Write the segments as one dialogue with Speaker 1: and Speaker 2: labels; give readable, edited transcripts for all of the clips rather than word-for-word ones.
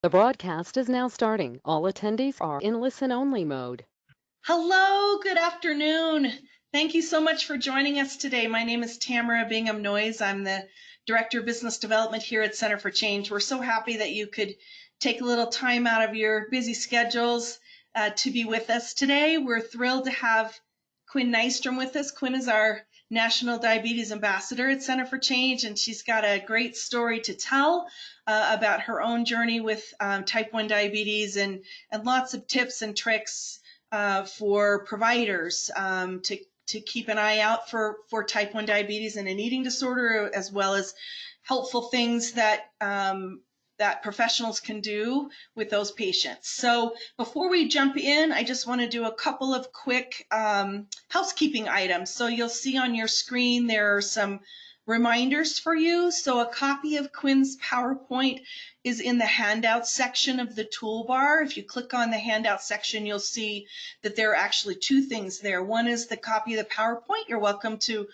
Speaker 1: The broadcast is now starting. All attendees are in listen-only mode.
Speaker 2: Hello, good afternoon. Thank you so much for joining us today. My name is Tamara Bingham Noyes. I'm the Director of Business Development here at Center for Change. We're so happy that you could take a little time out of your busy schedules to be with us today. We're thrilled to have Quinn Nystrom with us. Quinn is our National Diabetes Ambassador at Center for Change, and she's got a great story to tell about her own journey with type 1 diabetes and lots of tips and tricks for providers to keep an eye out for type 1 diabetes and an eating disorder, as well as helpful things that that professionals can do with those patients. So before we jump in, I just want to do a couple of quick housekeeping items. So you'll see on your screen there are some reminders for you. So a copy of Quinn's PowerPoint is in the handout section of the toolbar. If you click on the handout section, you'll see that there are actually two things there. One is the copy of the PowerPoint. You're welcome to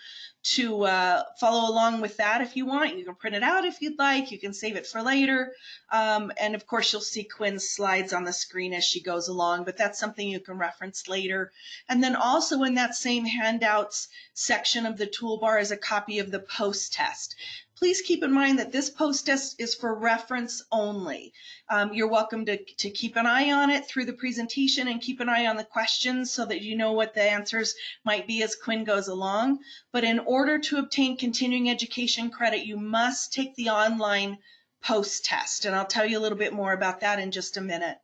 Speaker 2: follow along with that if you want. You can print it out if you'd like. You can save it for later. And of course, you'll see Quinn's slides on the screen as she goes along, but that's something you can reference later. And then also in that same handouts section of the toolbar is a copy of the post test. Please keep in mind that this post test is for reference only. You're welcome to keep an eye on it through the presentation and keep an eye on the questions so that you know what the answers might be as Quinn goes along. But in order to obtain continuing education credit, you must take the online post test. And I'll tell you a little bit more about that in just a minute.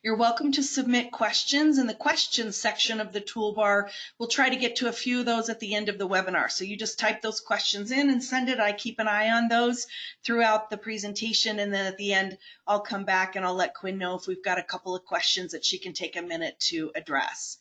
Speaker 2: You're welcome to submit questions in the questions section of the toolbar. We'll try to get to a few of those at the end of the webinar. So you just type those questions in and send it. I keep an eye on those throughout the presentation. And then at the end, I'll come back and I'll let Quinn know if we've got a couple of questions that she can take a minute to address.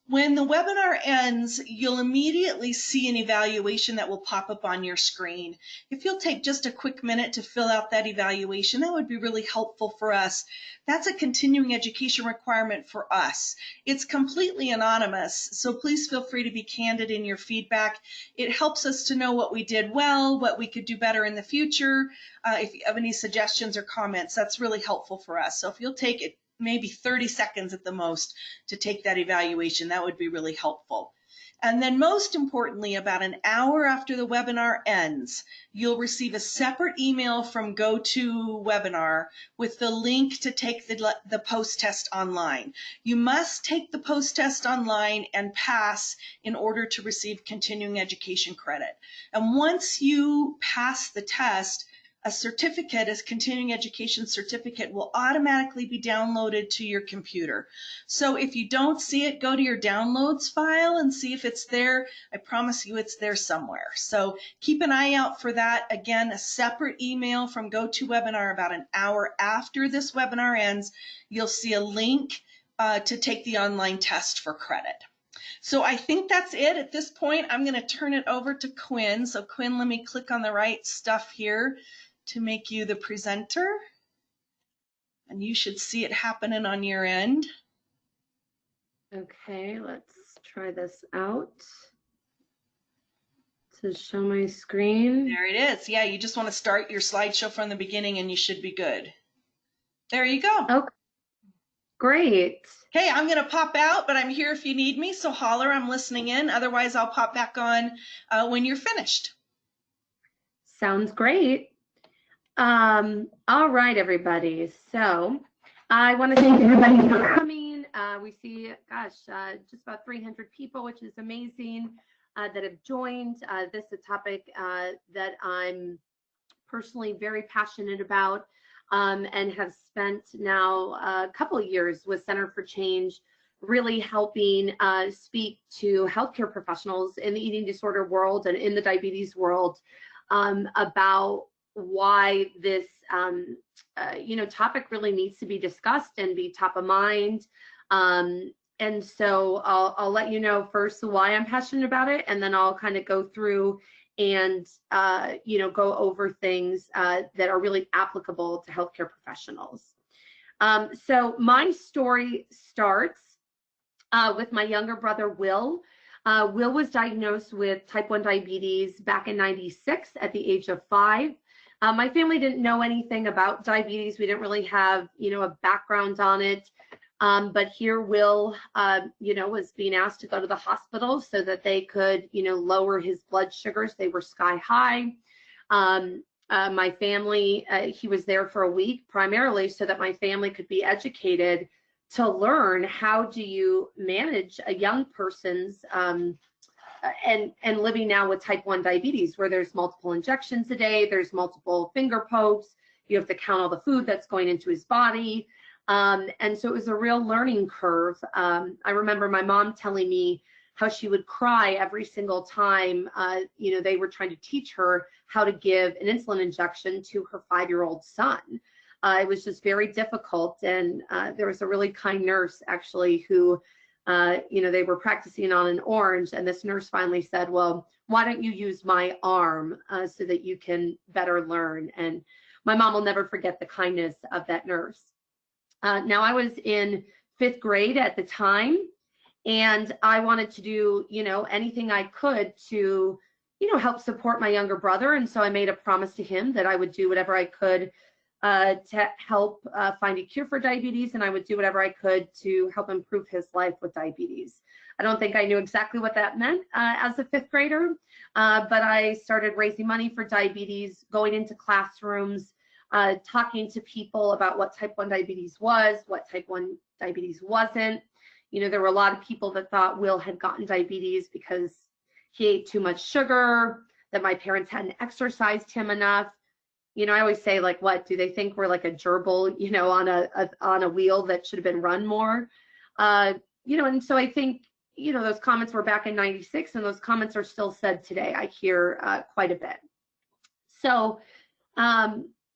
Speaker 2: When the webinar ends, you'll immediately see an evaluation that will pop up on your screen. If you'll take just a quick minute to fill out that evaluation, that would be really helpful for us. That's a continuing education requirement for us. It's completely anonymous, so please feel free to be candid in your feedback. It helps us to know what we did well, what we could do better in the future. If you have any suggestions or comments, that's really helpful for us. So if you'll take it, maybe 30 seconds at the most to take that evaluation, that would be really helpful. And then most importantly, about an hour after the webinar ends, you'll receive a separate email from GoToWebinar with the link to take the post test online. You must take the post test online and pass in order to receive continuing education credit. And once you pass the test, a certificate, a continuing education certificate, will automatically be downloaded to your computer. So if you don't see it, go to your downloads file and see if it's there. I promise you it's there somewhere. So keep an eye out for that. Again, a separate email from GoToWebinar about an hour after this webinar ends. You'll see a link to take the online test for credit. So I think that's it. At this point, I'm going to turn it over to Quinn. So Quinn, let me click on the right stuff here to make you the presenter, and you should see it happening on your end.
Speaker 3: Okay, let's try this out to show my screen.
Speaker 2: There it is. Yeah, you just want to start your slideshow from the beginning and you should be good. There you go.
Speaker 3: Okay, great.
Speaker 2: Hey, I'm going to pop out, but I'm here if you need me, so holler, I'm listening in. Otherwise, I'll pop back on when you're finished.
Speaker 3: Sounds great. All right, everybody. So I want to thank everybody for coming. We see, gosh, just about 300 people, which is amazing, that have joined. This is a topic that I'm personally very passionate about and have spent now a couple of years with Center for Change, really helping speak to healthcare professionals in the eating disorder world and in the diabetes world about why this topic really needs to be discussed and be top of mind. And so I'll let you know first why I'm passionate about it, and then I'll kind of go through and go over things that are really applicable to healthcare professionals. So my story starts with my younger brother, Will. Will was diagnosed with type 1 diabetes back in '96 at the age of 5. My family didn't know anything about diabetes. We didn't really have, a background on it. But here Will, was being asked to go to the hospital so that they could, lower his blood sugars. They were sky high. My family, he was there for a week primarily so that my family could be educated to learn how do you manage a young person's and living now with type 1 diabetes, where there's multiple injections a day, there's multiple finger pokes, you have to count all the food that's going into his body. And so it was a real learning curve. I remember my mom telling me how she would cry every single time, they were trying to teach her how to give an insulin injection to her 5-year-old son. It was just very difficult. And there was a really kind nurse actually who, they were practicing on an orange, and this nurse finally said, well, why don't you use my arm so that you can better learn? And my mom will never forget the kindness of that nurse. Now I was in 5th grade at the time, and I wanted to do, anything I could to, help support my younger brother. And so I made a promise to him that I would do whatever I could to help find a cure for diabetes, and I would do whatever I could to help improve his life with diabetes. I don't think I knew exactly what that meant as a 5th grader, but I started raising money for diabetes, going into classrooms, talking to people about what type 1 diabetes was, what type 1 diabetes wasn't. There were a lot of people that thought Will had gotten diabetes because he ate too much sugar, that my parents hadn't exercised him enough. I always say, like, what do they think we're like a gerbil, on a wheel that should have been run more? And so I think, those comments were back in '96, and those comments are still said today. I hear quite a bit. So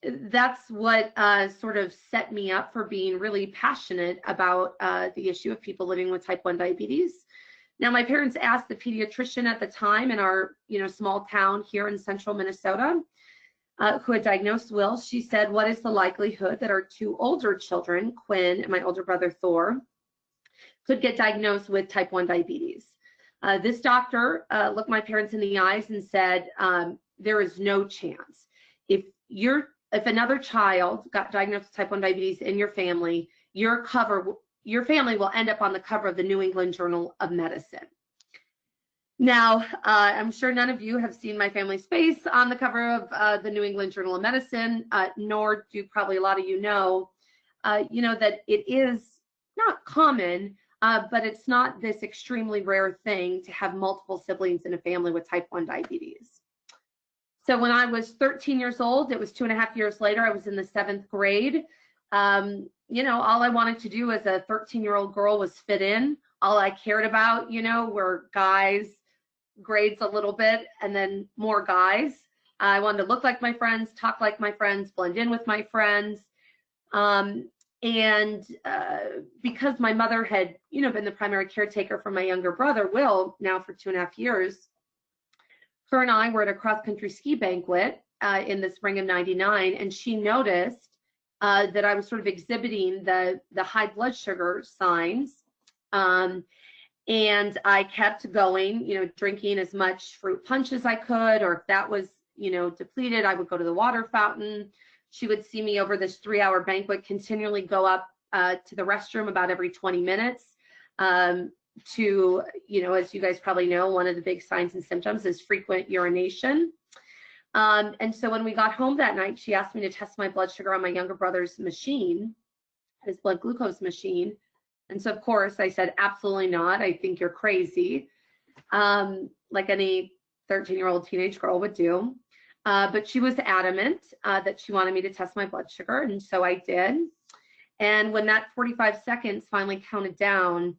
Speaker 3: that's what sort of set me up for being really passionate about the issue of people living with type 1 diabetes. Now, my parents asked the pediatrician at the time in our, small town here in central Minnesota, who had diagnosed Will. She said, what is the likelihood that our 2 older children, Quinn and my older brother Thor, could get diagnosed with type 1 diabetes? This doctor looked my parents in the eyes and said, there is no chance. If another child got diagnosed with type 1 diabetes in your family, your family will end up on the cover of the New England Journal of Medicine. Now, I'm sure none of you have seen my family's face on the cover of the New England Journal of Medicine, nor do probably a lot of you know, that it is not common, but it's not this extremely rare thing to have multiple siblings in a family with type 1 diabetes. So when I was 13 years old, it was 2.5 years later, I was in the 7th grade. All I wanted to do as a 13-year-old girl was fit in. All I cared about, were guys, grades a little bit, and then more guys. I wanted to look like my friends, talk like my friends, blend in with my friends. Because my mother had, been the primary caretaker for my younger brother, Will, now for 2.5 years, her and I were at a cross-country ski banquet in the spring of '99, and she noticed that I was sort of exhibiting the high blood sugar signs. And I kept going, drinking as much fruit punch as I could, or if that was, depleted, I would go to the water fountain. She would see me over this 3-hour banquet continually go up to the restroom about every 20 minutes to, as you guys probably know, one of the big signs and symptoms is frequent urination. And so when we got home that night, she asked me to test my blood sugar on my younger brother's machine, his blood glucose machine. And so, of course, I said, absolutely not. I think you're crazy, like any 13-year-old teenage girl would do. But she was adamant that she wanted me to test my blood sugar, and so I did. And when that 45 seconds finally counted down,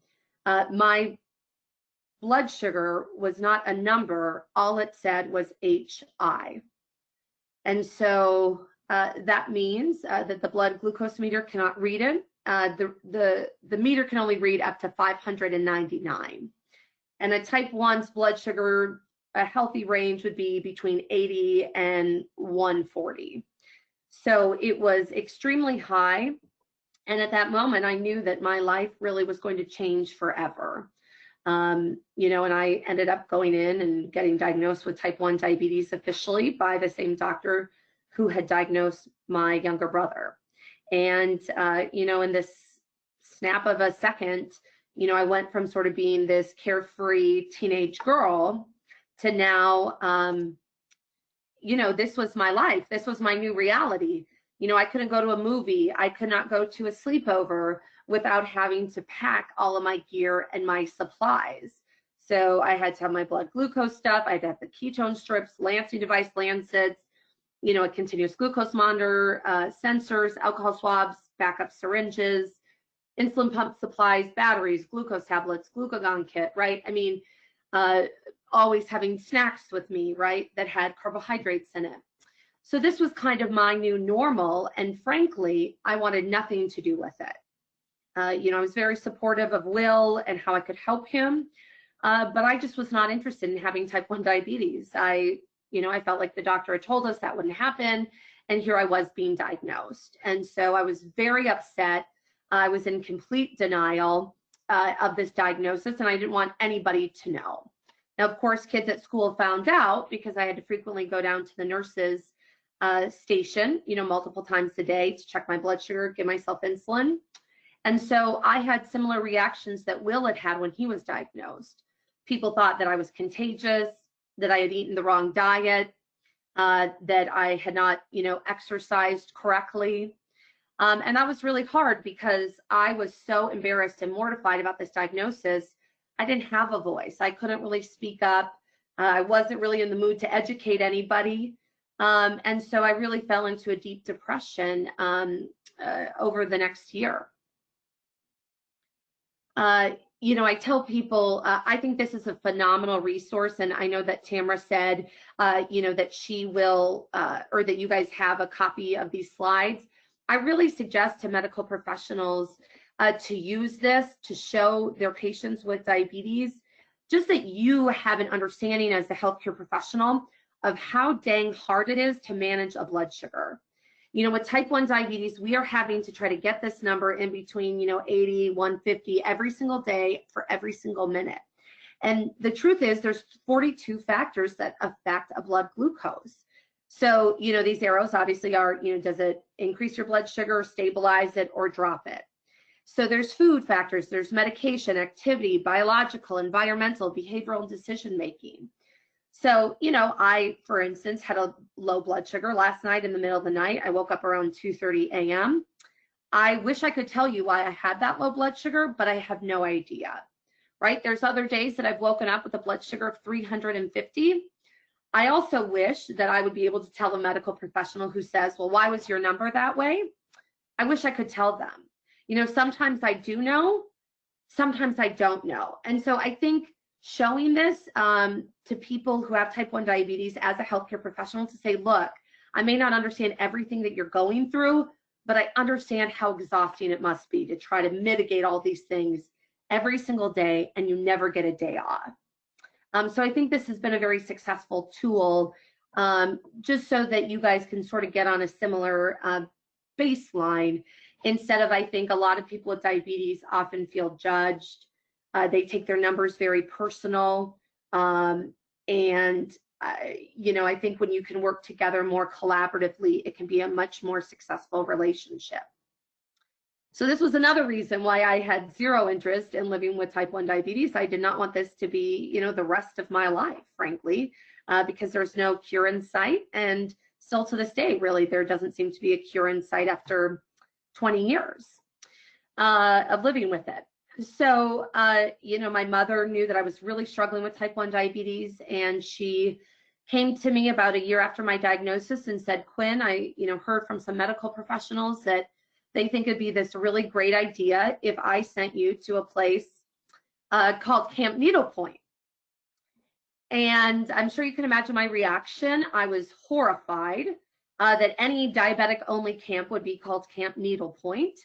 Speaker 3: my blood sugar was not a number. All it said was HI. And so that means that the blood glucose meter cannot read it. The meter can only read up to 599. And a type 1's blood sugar, a healthy range would be between 80 and 140. So it was extremely high. And at that moment, I knew that my life really was going to change forever. And I ended up going in and getting diagnosed with type 1 diabetes officially by the same doctor who had diagnosed my younger brother. And, in this snap of a second, I went from sort of being this carefree teenage girl to now, this was my life. This was my new reality. I couldn't go to a movie. I could not go to a sleepover without having to pack all of my gear and my supplies. So I had to have my blood glucose stuff. I had to have the ketone strips, lancing device, lancets, a continuous glucose monitor, sensors, alcohol swabs, backup syringes, insulin pump supplies, batteries, glucose tablets, glucagon kit, right? I mean, always having snacks with me, right, that had carbohydrates in it. So this was kind of my new normal, and frankly, I wanted nothing to do with it. I was very supportive of Will and how I could help him, but I just was not interested in having type 1 diabetes. I felt like the doctor had told us that wouldn't happen, and here I was being diagnosed. And so I was very upset. I was in complete denial of this diagnosis, and I didn't want anybody to know. Now, of course, kids at school found out because I had to frequently go down to the nurse's station, multiple times a day to check my blood sugar, give myself insulin. And so I had similar reactions that Will had had when he was diagnosed. People thought that I was contagious, that I had eaten the wrong diet, that I had not, exercised correctly. And that was really hard because I was so embarrassed and mortified about this diagnosis. I didn't have a voice. I couldn't really speak up. I wasn't really in the mood to educate anybody. And so I really fell into a deep depression over the next year. I tell people, I think this is a phenomenal resource. And I know that Tamara said, that she will, or that you guys have a copy of these slides. I really suggest to medical professionals to use this to show their patients with diabetes, just that you have an understanding as a healthcare professional of how dang hard it is to manage a blood sugar. With type 1 diabetes, we are having to try to get this number in between, 80, 150 every single day for every single minute. And the truth is there's 42 factors that affect a blood glucose. So, these arrows obviously are, does it increase your blood sugar, stabilize it, or drop it? So there's food factors, there's medication, activity, biological, environmental, behavioral, decision-making. So, I, for instance, had a low blood sugar last night in the middle of the night. I woke up around 2:30 a.m. I wish I could tell you why I had that low blood sugar, but I have no idea, right? There's other days that I've woken up with a blood sugar of 350. I also wish that I would be able to tell a medical professional who says, well, why was your number that way? I wish I could tell them. Sometimes I do know, sometimes I don't know. And so I think showing this to people who have type 1 diabetes as a healthcare professional to say, look, I may not understand everything that you're going through, but I understand how exhausting it must be to try to mitigate all these things every single day and you never get a day off. So I think this has been a very successful tool, just so that you guys can sort of get on a similar baseline instead of, I think a lot of people with diabetes often feel judged. They take their numbers very personal. I think when you can work together more collaboratively, it can be a much more successful relationship. So this was another reason why I had zero interest in living with type 1 diabetes. I did not want this to be, the rest of my life, frankly, because there's no cure in sight. And still to this day, really, there doesn't seem to be a cure in sight after 20 years of living with it. So, my mother knew that I was really struggling with type 1 diabetes, and she came to me about a year after my diagnosis and said, Quinn, I, heard from some medical professionals that they think it'd be this really great idea if I sent you to a place called Camp Needlepoint. And I'm sure you can imagine my reaction. I was horrified that any diabetic-only camp would be called Camp Needlepoint.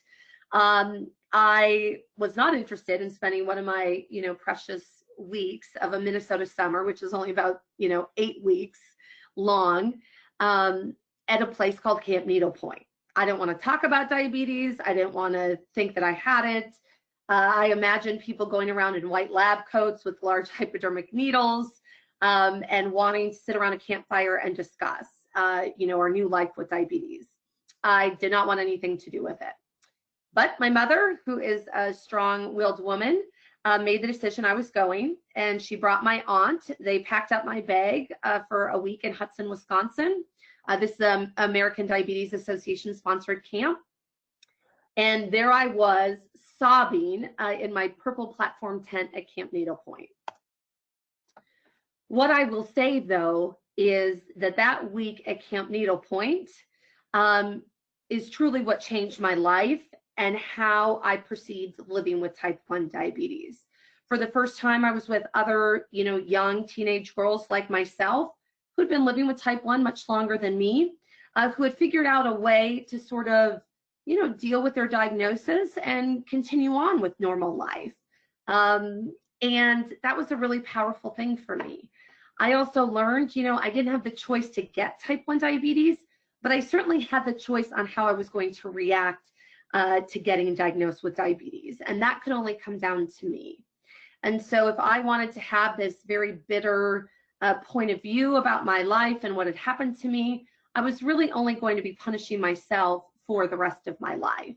Speaker 3: I was not interested in spending one of my, precious weeks of a Minnesota summer, which is only about, 8 weeks long, at a place called Camp Needlepoint. I didn't want to talk about diabetes. I didn't want to think that I had it. I imagined people going around in white lab coats with large hypodermic needles and wanting to sit around a campfire and discuss. our new life with diabetes. I did not want anything to do with it. But my mother, who is a strong-willed woman, made the decision I was going, and she brought my aunt. They packed up my bag for a week in Hudson, Wisconsin. This is the American Diabetes Association sponsored camp. And there I was sobbing in my purple platform tent at Camp Needlepoint. What I will say, though, is that week at Camp Needlepoint is truly what changed my life and how I perceived living with type 1 diabetes. For the first time, I was with other, young teenage girls like myself who'd been living with type 1 much longer than me, who had figured out a way to sort of, deal with their diagnosis and continue on with normal life. And that was a really powerful thing for me. I also learned, I didn't have the choice to get type 1 diabetes, but I certainly had the choice on how I was going to react to getting diagnosed with diabetes. And that could only come down to me. And so if I wanted to have this very bitter point of view about my life and what had happened to me, I was really only going to be punishing myself for the rest of my life.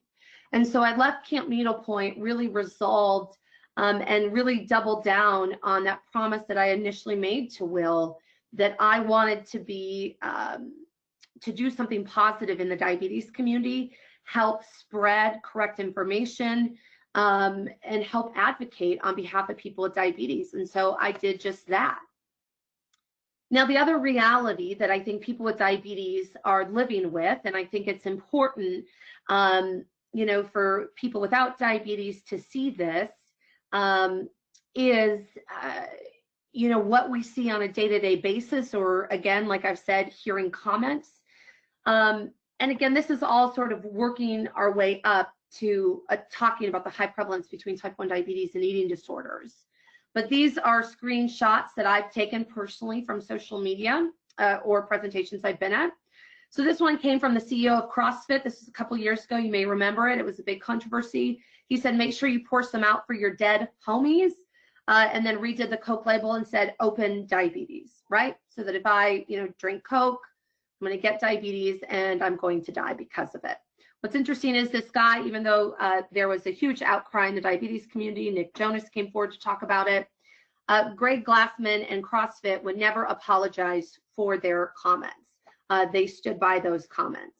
Speaker 3: And so I left Camp Needlepoint really resolved and really doubled down on that promise that I initially made to Will, that I wanted to be, to do something positive in the diabetes community, help spread correct information, and help advocate on behalf of people with diabetes. And so I did just that. Now, the other reality that I think people with diabetes are living with, and I think it's important, for people without diabetes to see this, is, what we see on a day-to-day basis, or again, like I've said, hearing comments. And again, this is all sort of working our way up to talking about the high prevalence between type 1 diabetes and eating disorders. But these are screenshots that I've taken personally from social media or presentations I've been at. So this one came from the CEO of CrossFit. This was a couple years ago. You may remember it. It was a big controversy. He said, make sure you pour some out for your dead homies, and then redid the Coke label and said, open diabetes, right? So that if I, drink Coke, I'm going to get diabetes and I'm going to die because of it. What's interesting is this guy, even though there was a huge outcry in the diabetes community, Nick Jonas came forward to talk about it, Greg Glassman and CrossFit would never apologize for their comments. They stood by those comments.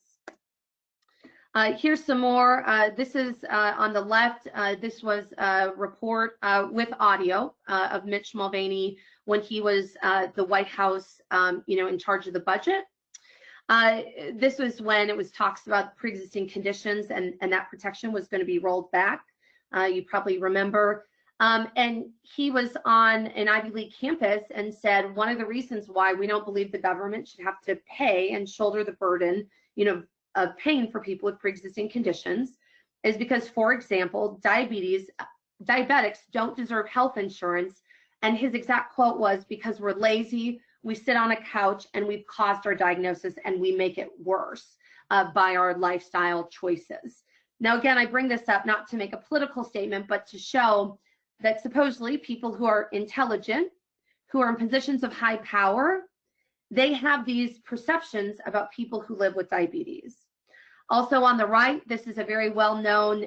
Speaker 3: Here's some more. This is on the left. This was a report with audio of Mitch Mulvaney when he was the White House, in charge of the budget. This was when it was talks about pre-existing conditions and that protection was going to be rolled back. You probably remember. And he was on an Ivy League campus and said, one of the reasons why we don't believe the government should have to pay and shoulder the burden, of paying for people with pre-existing conditions is because, for example, diabetics don't deserve health insurance. And his exact quote was, because we're lazy, we sit on a couch and we've caused our diagnosis and we make it worse by our lifestyle choices. Now, again, I bring this up not to make a political statement, but to show that supposedly people who are intelligent, who are in positions of high power, they have these perceptions about people who live with diabetes. Also on the right, this is a very well-known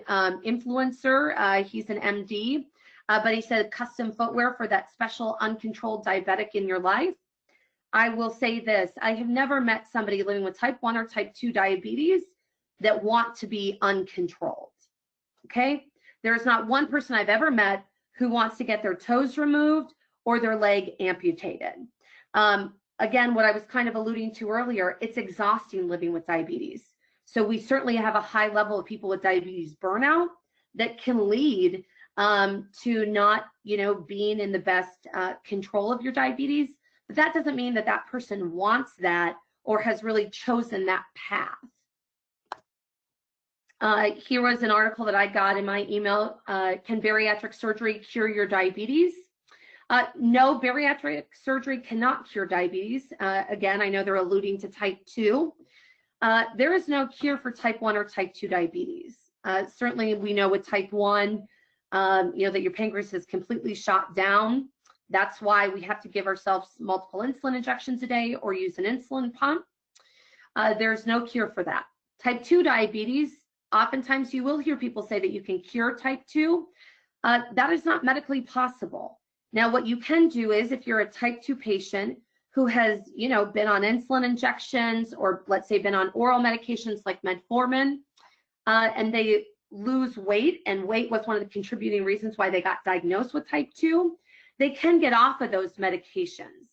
Speaker 3: influencer. He's an MD, but he said custom footwear for that special uncontrolled diabetic in your life. I will say this, I have never met somebody living with type 1 or type 2 diabetes that want to be uncontrolled, okay? There is not one person I've ever met who wants to get their toes removed or their leg amputated. Again, what I was kind of alluding to earlier, it's exhausting living with diabetes. So we certainly have a high level of people with diabetes burnout that can lead to not, being in the best control of your diabetes. But that doesn't mean that that person wants that or has really chosen that path. Here was an article that I got in my email. Can bariatric surgery cure your diabetes? No, bariatric surgery cannot cure diabetes. Again, I know they're alluding to type 2. There is no cure for type 1 or type 2 diabetes. Certainly, we know with type 1, that your pancreas is completely shot down. That's why we have to give ourselves multiple insulin injections a day or use an insulin pump. There's no cure for that. Type 2 diabetes, oftentimes you will hear people say that you can cure type 2. That is not medically possible. Now, what you can do is, if you're a type 2 patient who has, been on insulin injections, or let's say been on oral medications like metformin, and they lose weight, and weight was one of the contributing reasons why they got diagnosed with type 2, they can get off of those medications.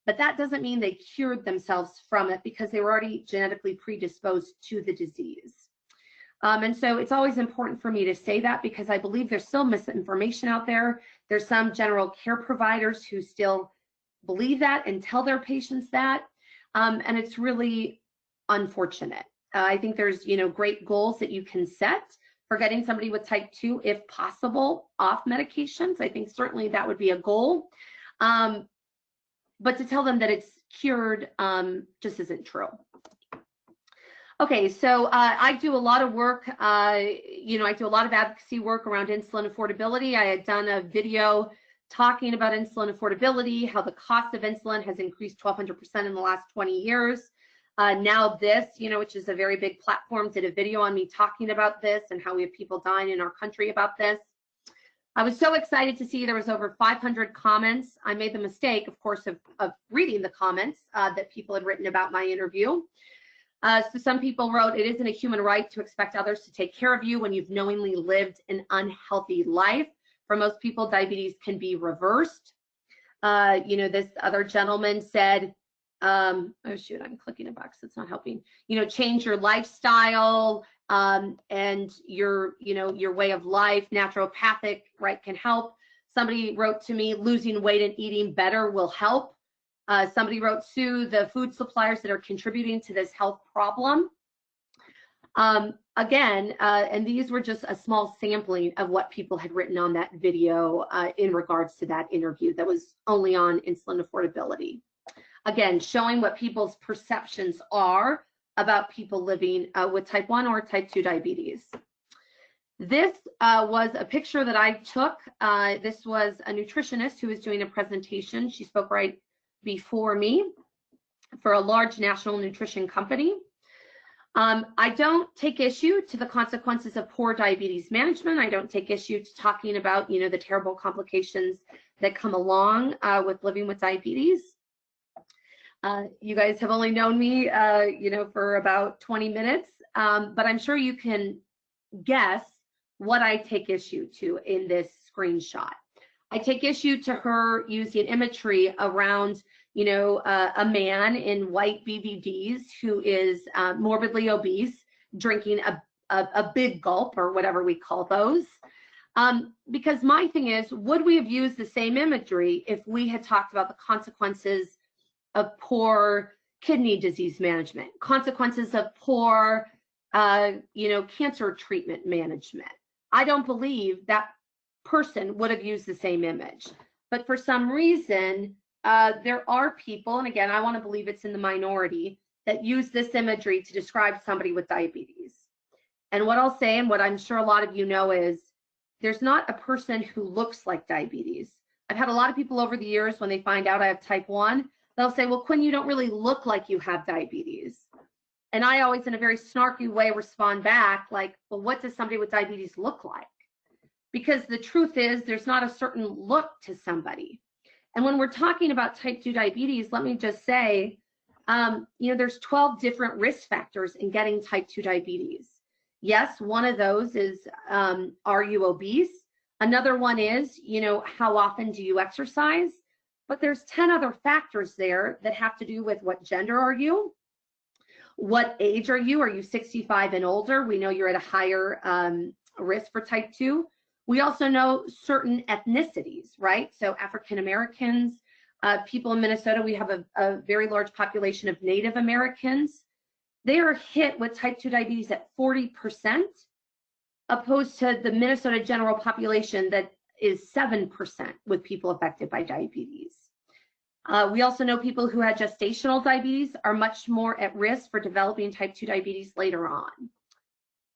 Speaker 3: But that doesn't mean they cured themselves from it, because they were already genetically predisposed to the disease. And so it's always important for me to say that, because I believe there's still misinformation out there. There's some general care providers who still believe that and tell their patients that. And it's really unfortunate. I think there's, great goals that you can set for getting somebody with type 2, if possible, off medications. I think certainly that would be a goal. But to tell them that it's cured just isn't true. Okay, so I do a lot of work, I do a lot of advocacy work around insulin affordability. I had done a video talking about insulin affordability, how the cost of insulin has increased 1,200% in the last 20 years. Now this, which is a very big platform, did a video on me talking about this and how we have people dying in our country about this. I was so excited to see there was over 500 comments. I made the mistake, of course, of reading the comments that people had written about my interview. So some people wrote, "It isn't a human right to expect others to take care of you when you've knowingly lived an unhealthy life. For most people, diabetes can be reversed." This other gentleman said, oh shoot, I'm clicking a box that's not helping. Change your lifestyle and your way of life. Naturopathic, right, can help. Somebody wrote to me, "Losing weight and eating better will help." Somebody wrote, "Sue the food suppliers that are contributing to this health problem." Again, and these were just a small sampling of what people had written on that video in regards to that interview that was only on insulin affordability. Again, showing what people's perceptions are about people living with type 1 or type 2 diabetes. This was a picture that I took. This was a nutritionist who was doing a presentation. She spoke right before me for a large national nutrition company. I don't take issue to the consequences of poor diabetes management. I don't take issue to talking about, the terrible complications that come along with living with diabetes. You guys have only known me, for about 20 minutes, but I'm sure you can guess what I take issue to in this screenshot. I take issue to her using imagery around, a man in white BVDs who is morbidly obese, drinking a big gulp, or whatever we call those. Because my thing is, would we have used the same imagery if we had talked about the consequences of poor kidney disease management, consequences of poor, cancer treatment management? I don't believe that person would have used the same image. But for some reason, there are people, and again, I want to believe it's in the minority, that use this imagery to describe somebody with diabetes. And what I'll say, and what I'm sure a lot of you know, is there's not a person who looks like diabetes. I've had a lot of people over the years, when they find out I have type 1, they'll say, "Well, Quinn, you don't really look like you have diabetes." And I always, in a very snarky way, respond back like, "Well, what does somebody with diabetes look like?" Because the truth is, there's not a certain look to somebody. And when we're talking about type 2 diabetes, let me just say, there's 12 different risk factors in getting type 2 diabetes. Yes, one of those is, are you obese? Another one is, how often do you exercise? But there's 10 other factors there that have to do with what gender are you? What age are you? Are you 65 and older? We know you're at a higher risk for type 2. We also know certain ethnicities, right? So African Americans, people in Minnesota, we have a very large population of Native Americans. They are hit with type 2 diabetes at 40%, opposed to the Minnesota general population that is 7% with people affected by diabetes. We also know people who had gestational diabetes are much more at risk for developing type 2 diabetes later on.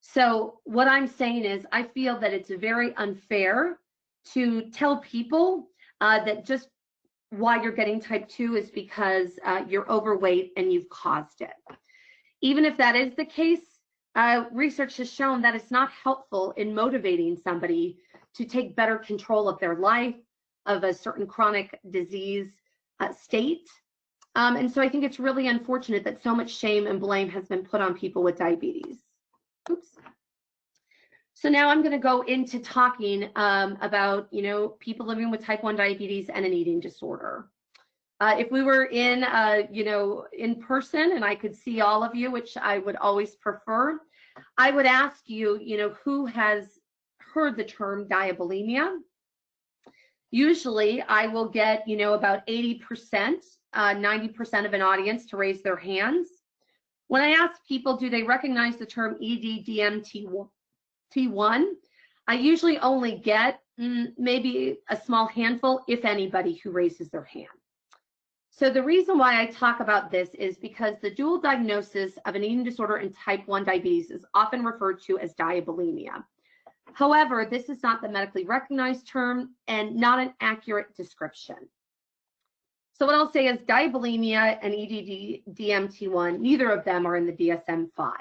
Speaker 3: So what I'm saying is, I feel that it's very unfair to tell people that just why you're getting type 2 is because you're overweight and you've caused it. Even if that is the case, research has shown that it's not helpful in motivating somebody to take better control of their life, of a certain chronic disease state. And so I think it's really unfortunate that so much shame and blame has been put on people with diabetes. Oops. So now I'm going to go into talking about, people living with type 1 diabetes and an eating disorder. If we were in, in person and I could see all of you, which I would always prefer, I would ask you, who has heard the term diabulimia? Usually I will get, about 80%, 90% of an audience to raise their hands. When I ask people, do they recognize the term EDDMT1, I usually only get maybe a small handful, if anybody, who raises their hand. So the reason why I talk about this is because the dual diagnosis of an eating disorder and type 1 diabetes is often referred to as diabulimia. However, this is not the medically recognized term and not an accurate description. So what I'll say is diabulimia and EDDMT1, neither of them are in the DSM-5.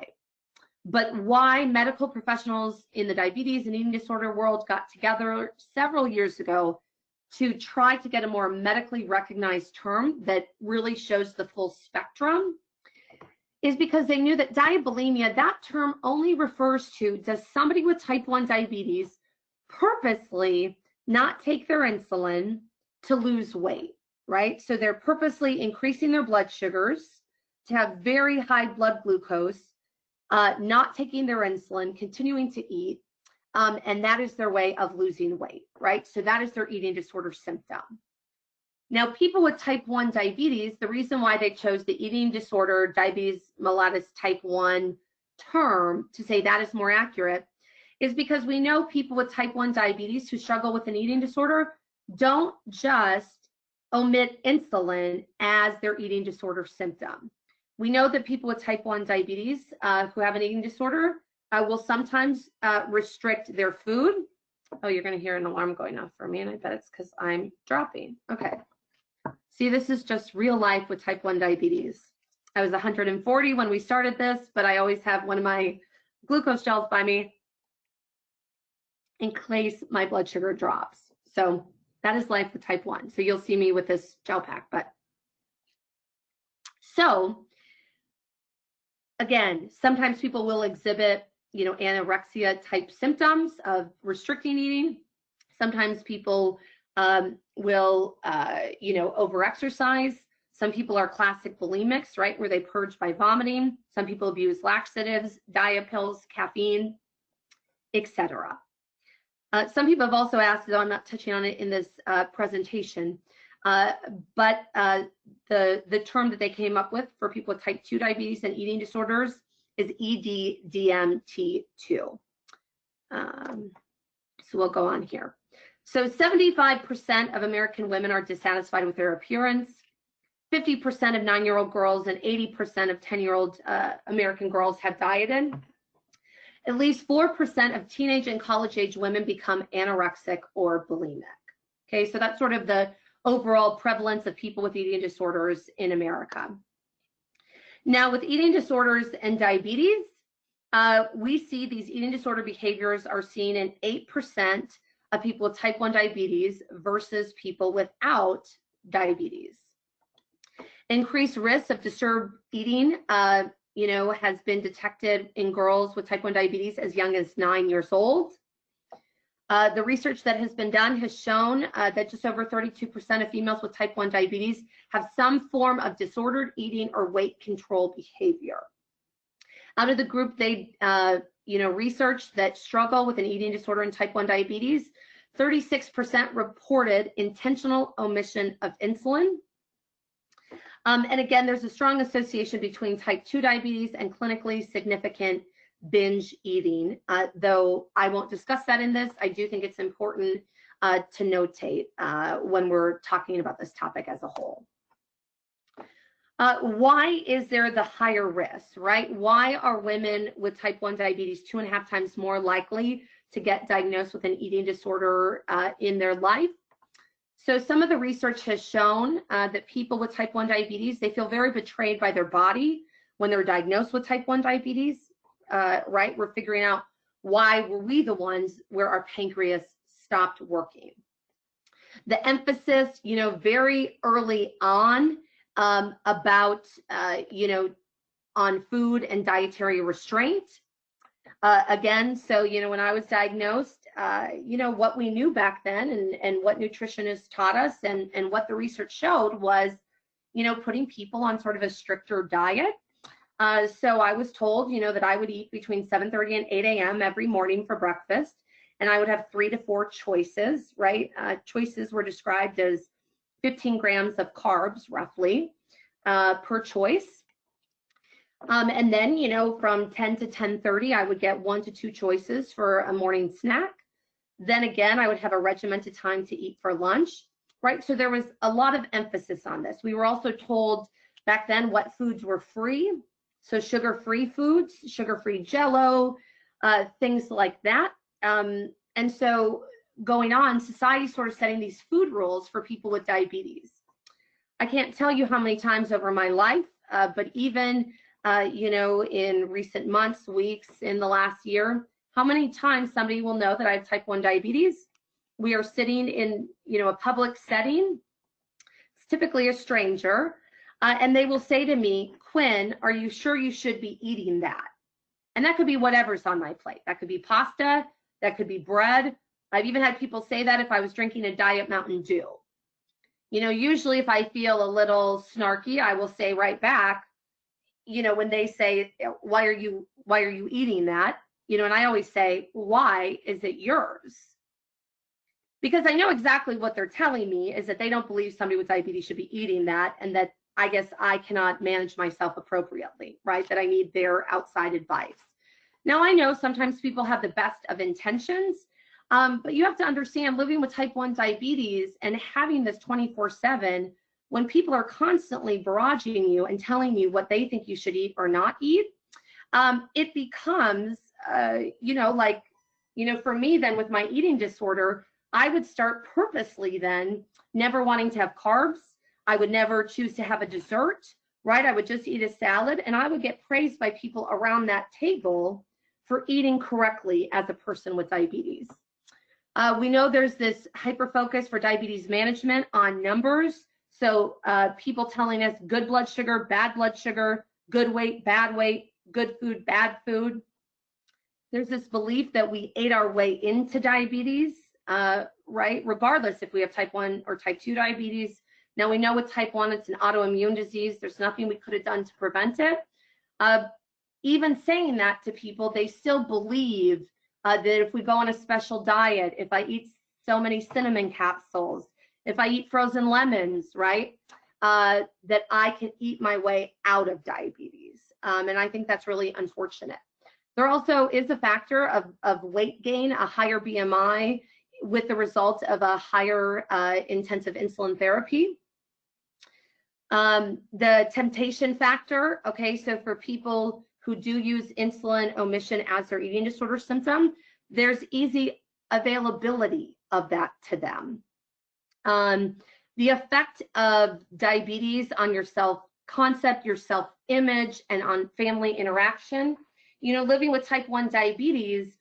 Speaker 3: But why medical professionals in the diabetes and eating disorder world got together several years ago to try to get a more medically recognized term that really shows the full spectrum is because they knew that diabulimia, that term only refers to, does somebody with type 1 diabetes purposely not take their insulin to lose weight, right? So they're purposely increasing their blood sugars to have very high blood glucose, not taking their insulin, continuing to eat, and that is their way of losing weight, right? So that is their eating disorder symptom. Now, people with type 1 diabetes, the reason why they chose the eating disorder, diabetes mellitus type 1 term to say that is more accurate is because we know people with type 1 diabetes who struggle with an eating disorder don't just omit insulin as their eating disorder symptom. We know that people with type 1 diabetes who have an eating disorder will sometimes restrict their food. Oh, you're going to hear an alarm going off for me, and I bet it's because I'm dropping. Okay. See, this is just real life with type 1 diabetes. I was 140 when we started this, but I always have one of my glucose gels by me in case my blood sugar drops. So that is life with type 1. So you'll see me with this gel pack. But so again, sometimes people will exhibit, anorexia type symptoms of restricting eating. Sometimes people will, overexercise. Some people are classic bulimics, right, where they purge by vomiting. Some people abuse laxatives, diet pills, caffeine, etc. Some people have also asked, though I'm not touching on it in this presentation, but the term that they came up with for people with type 2 diabetes and eating disorders is EDDMT2. So we'll go on here. So 75% of American women are dissatisfied with their appearance. 50% of 9-year-old girls and 80% of 10-year-old American girls have dieted. At least 4% of teenage and college-age women become anorexic or bulimic. Okay, so that's sort of the overall prevalence of people with eating disorders in America. Now, with eating disorders and diabetes, we see these eating disorder behaviors are seen in 8% of people with type 1 diabetes versus people without diabetes. Increased risk of disturbed eating, has been detected in girls with type 1 diabetes as young as 9 years old. The research that has been done has shown that just over 32% of females with type 1 diabetes have some form of disordered eating or weight control behavior. Out of the group they researched that struggle with an eating disorder and type 1 diabetes, 36% reported intentional omission of insulin. And again, there's a strong association between type 2 diabetes and clinically significant binge eating. Though I won't discuss that in this, I do think it's important to notate when we're talking about this topic as a whole. Why is there the higher risk, right? Why are women with type 1 diabetes 2.5 times more likely to get diagnosed with an eating disorder in their life? So some of the research has shown that people with type 1 diabetes, they feel very betrayed by their body when they're diagnosed with type 1 diabetes, right? We're figuring out why were we the ones where our pancreas stopped working. The emphasis, very early on about, on food and dietary restraint. Again, so, when I was diagnosed, what we knew back then and what nutritionists taught us and what the research showed was, putting people on sort of a stricter diet. So I was told, that I would eat between 7:30 and 8 a.m. every morning for breakfast, and I would have 3 to 4 choices, right? Choices were described as 15 grams of carbs, roughly, per choice. And then, from 10 to 10:30, I would get 1 to 2 choices for a morning snack. Then again, I would have a regimented time to eat for lunch, right? So there was a lot of emphasis on this. We were also told back then what foods were free. So sugar-free foods, sugar-free Jell-O, things like that. And so going on, society sort of setting these food rules for people with diabetes. I can't tell you how many times over my life, but even in recent months, weeks, in the last year, how many times somebody will know that I have type 1 diabetes. We are sitting in, a public setting. It's typically a stranger, and they will say to me, Quinn, are you sure you should be eating that? And that could be whatever's on my plate. That could be pasta, that could be bread. I've even had people say that if I was drinking a Diet Mountain Dew. Usually if I feel a little snarky, I will say right back, when they say, why are you eating that? And I always say, why is it yours? Because I know exactly what they're telling me is that they don't believe somebody with diabetes should be eating that, and that I guess I cannot manage myself appropriately, right? That I need their outside advice. Now, I know sometimes people have the best of intentions, but you have to understand, living with type 1 diabetes and having this 24/7, when people are constantly barraging you and telling you what they think you should eat or not eat, it becomes, for me then with my eating disorder, I would start purposely then never wanting to have carbs. I would never choose to have a dessert, right? I would just eat a salad, and I would get praised by people around that table for eating correctly as a person with diabetes. We know there's this hyper focus for diabetes management on numbers. So people telling us good blood sugar, good weight, bad weight, good food, bad food. There's this belief that we ate our way into diabetes, right? Regardless if we have type 1 or type 2 diabetes. Now we know with type 1, it's an autoimmune disease. There's nothing we could have done to prevent it. Even saying that to people, they still believe that if we go on a special diet, if I eat so many cinnamon capsules, if I eat frozen lemons, right, that I can eat my way out of diabetes. And I think that's really unfortunate. There also is a factor of weight gain, a higher BMI, with the result of a higher intensive insulin therapy. The temptation factor, okay, so for people who do use insulin omission as their eating disorder symptom, there's easy availability of that to them. The effect of diabetes on your self-concept, your self-image, and on family interaction. Living with type 1 diabetes,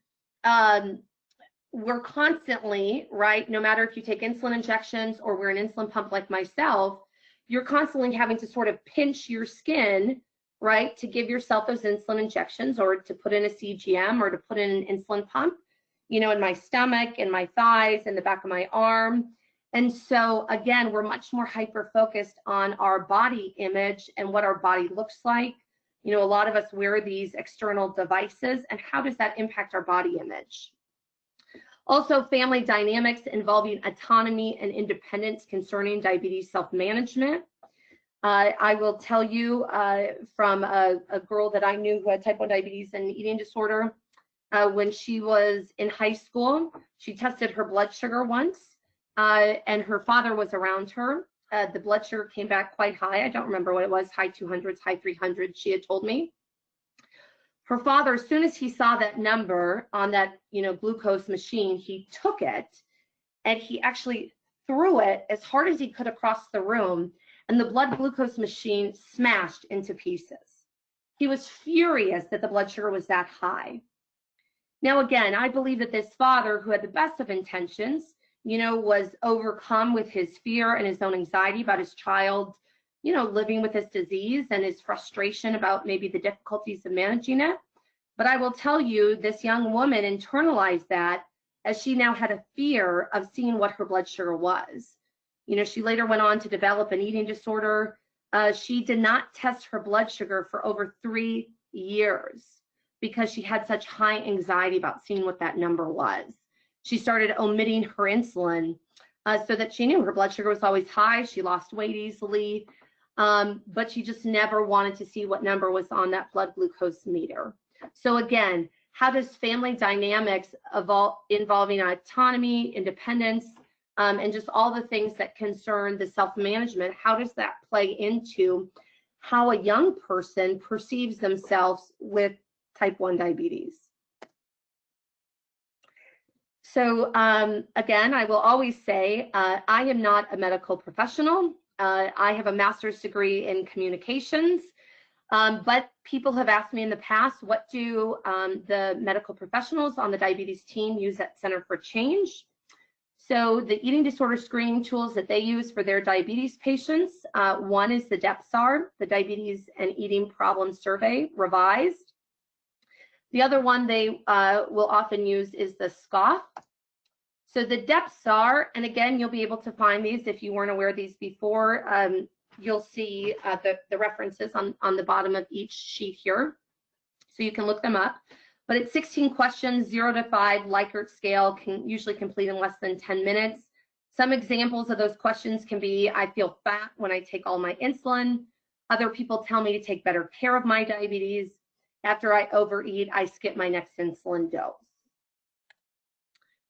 Speaker 3: we're constantly, right, no matter if you take insulin injections or we're an insulin pump like myself, you're constantly having to sort of pinch your skin, right, to give yourself those insulin injections or to put in a CGM or to put in an insulin pump, in my stomach, in my thighs, in the back of my arm. And so, again, we're much more hyper-focused on our body image and what our body looks like. A lot of us wear these external devices, and how does that impact our body image? Also, family dynamics involving autonomy and independence concerning diabetes self-management. I will tell you from a girl that I knew who had type 1 diabetes and eating disorder, when she was in high school, she tested her blood sugar once, and her father was around her. The blood sugar came back quite high. I don't remember what it was, high 200s, high 300s, she had told me. Her father, as soon as he saw that number on that, glucose machine, he took it and he actually threw it as hard as he could across the room, and the blood glucose machine smashed into pieces. He was furious that the blood sugar was that high. Now, again, I believe that this father, who had the best of intentions, was overcome with his fear and his own anxiety about his child, living with this disease, and his frustration about maybe the difficulties of managing it. But I will tell you, this young woman internalized that as she now had a fear of seeing what her blood sugar was. She later went on to develop an eating disorder. She did not test her blood sugar for over 3 years because she had such high anxiety about seeing what that number was. She started omitting her insulin so that she knew her blood sugar was always high. She lost weight easily, but she just never wanted to see what number was on that blood glucose meter. So again, how does family dynamics involving autonomy, independence, and just all the things that concern the self-management, how does that play into how a young person perceives themselves with type 1 diabetes? So again, I will always say, I am not a medical professional. I have a master's degree in communications, but people have asked me in the past, what do the medical professionals on the diabetes team use at Center for Change? So the eating disorder screening tools that they use for their diabetes patients, one is the DEPSAR, the Diabetes and Eating Problem Survey Revised. The other one they will often use is the SCOFF. So the DEPSAR, and again, you'll be able to find these if you weren't aware of these before. You'll see the references on the bottom of each sheet here, so you can look them up. But it's 16 questions, 0 to 5, Likert scale, can usually complete in less than 10 minutes. Some examples of those questions can be, I feel fat when I take all my insulin. Other people tell me to take better care of my diabetes. After I overeat, I skip my next insulin dose.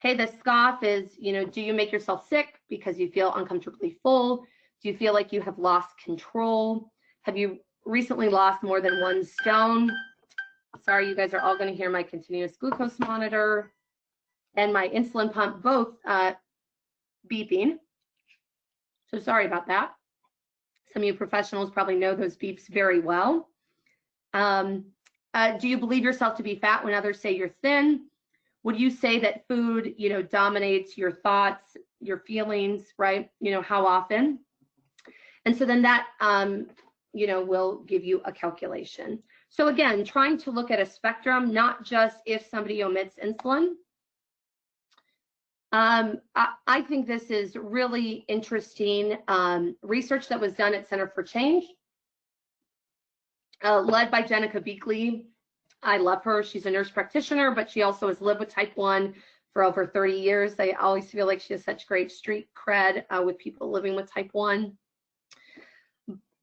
Speaker 3: Okay, the SCOFF is, do you make yourself sick because you feel uncomfortably full? Do you feel like you have lost control? Have you recently lost more than 1 stone? Sorry, you guys are all going to hear my continuous glucose monitor and my insulin pump both beeping. So sorry about that. Some of you professionals probably know those beeps very well. Do you believe yourself to be fat when others say you're thin? Would you say that food, dominates your thoughts, your feelings, right? How often? And so then that, will give you a calculation. So again, trying to look at a spectrum, not just if somebody omits insulin. I think this is really interesting research that was done at Center for Change, led by Jenica Beakley. I love her. She's a nurse practitioner, but she also has lived with type 1 for over 30 years. I always feel like she has such great street cred with people living with type 1.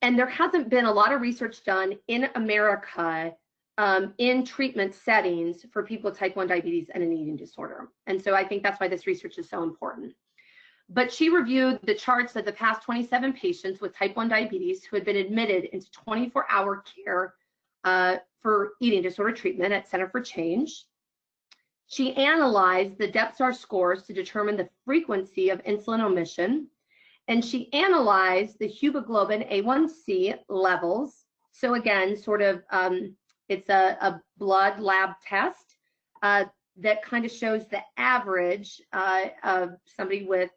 Speaker 3: And there hasn't been a lot of research done in America in treatment settings for people with type 1 diabetes and an eating disorder. And so I think that's why this research is so important. But she reviewed the charts of the past 27 patients with type 1 diabetes who had been admitted into 24-hour care for eating disorder treatment at Center for Change. She analyzed the DEPSAR scores to determine the frequency of insulin omission, and she analyzed the hemoglobin A1C levels. So again, sort of, it's a blood lab test that kind of shows the average of somebody with,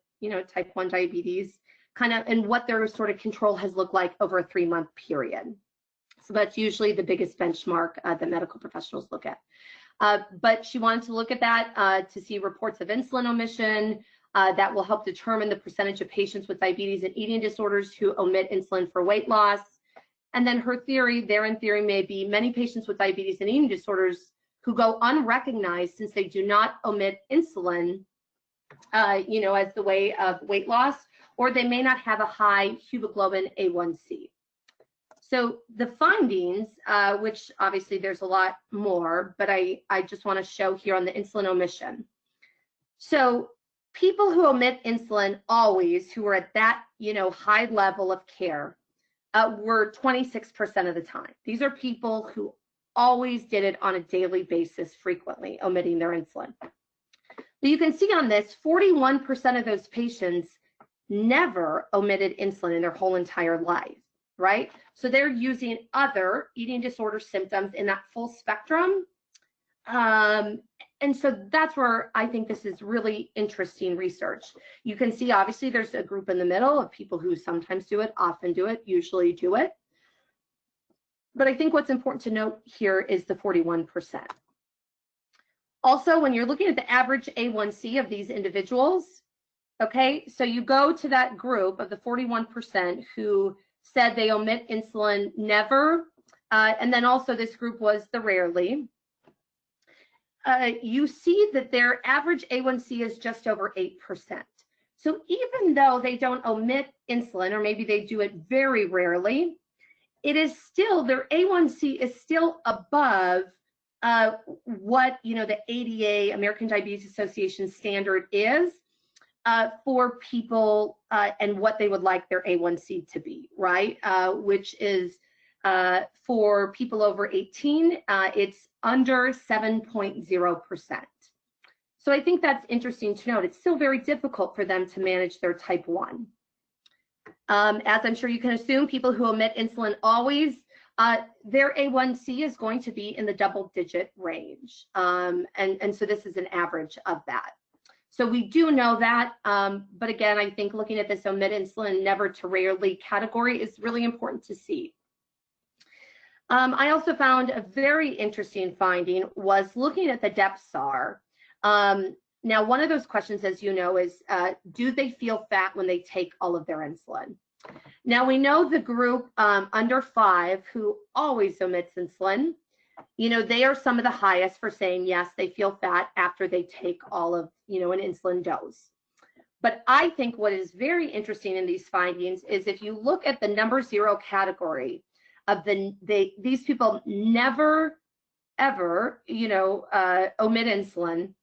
Speaker 3: type 1 diabetes, kind of, and what their sort of control has looked like over a 3-month period. So that's usually the biggest benchmark that medical professionals look at. But she wanted to look at that to see reports of insulin omission that will help determine the percentage of patients with diabetes and eating disorders who omit insulin for weight loss. And then her theory, therein theory may be many patients with diabetes and eating disorders who go unrecognized since they do not omit insulin, as the way of weight loss, or they may not have a high hemoglobin A1C. So the findings, which obviously there's a lot more, but I just want to show here on the insulin omission. So people who omit insulin always, who are at that, high level of care, were 26% of the time. These are people who always did it on a daily basis, frequently omitting their insulin. But you can see on this, 41% of those patients never omitted insulin in their whole entire life, right? So they're using other eating disorder symptoms in that full spectrum. And so that's where I think this is really interesting research. You can see, obviously, there's a group in the middle of people who sometimes do it, often do it, usually do it. But I think what's important to note here is the 41%. Also, when you're looking at the average A1C of these individuals, okay, so you go to that group of the 41% who said they omit insulin never, and then also this group was the rarely. You see that their average A1C is just over 8%. So even though they don't omit insulin, or maybe they do it very rarely, it is still, their A1C is still above what, you know, the ADA, American Diabetes Association standard is for people and what they would like their A1C to be, right? Which is for people over 18, it's under 7.0%. So I think that's interesting to note. It's still very difficult for them to manage their type 1. As I'm sure you can assume, people who omit insulin always, their A1C is going to be in the double-digit range. And so this is an average of that. So we do know that, but again, I think looking at this omit insulin never to rarely category is really important to see. I also found a very interesting finding was looking at the DEPSAR. Now, one of those questions, as you know, is do they feel fat when they take all of their insulin? Now, we know the group under 5 who always omits insulin, you know, they are some of the highest for saying, yes, they feel fat after they take all of, you know, an insulin dose. But I think what is very interesting in these findings is if you look at the number 0 category of these people never, ever, you know, omit insulin.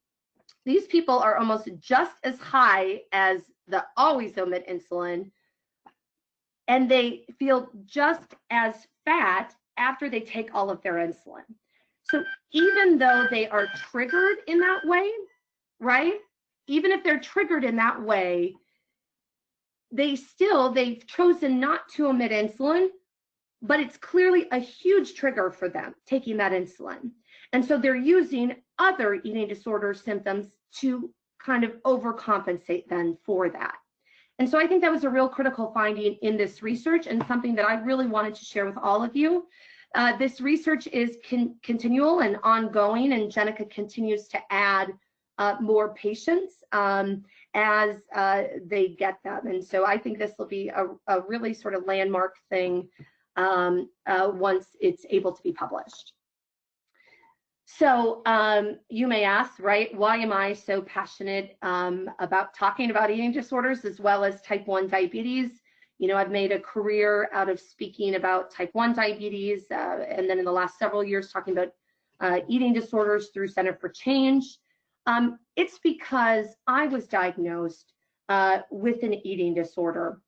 Speaker 3: These people are almost just as high as the always omit insulin, and they feel just as fat after they take all of their insulin. So even though they are triggered in that way, right? Even if they're triggered in that way, they've chosen not to omit insulin, but it's clearly a huge trigger for them taking that insulin. And so they're using other eating disorder symptoms to kind of overcompensate then for that. And so I think that was a real critical finding in this research and something that I really wanted to share with all of you. This research is continual and ongoing, and Jenica continues to add more patients as they get them. And so I think this will be a really sort of landmark thing once it's able to be published. So you may ask, right, why am I so passionate about talking about eating disorders as well as type 1 diabetes? You know, I've made a career out of speaking about type 1 diabetes, and then in the last several years talking about eating disorders through Center for Change. It's because I was diagnosed with an eating disorder.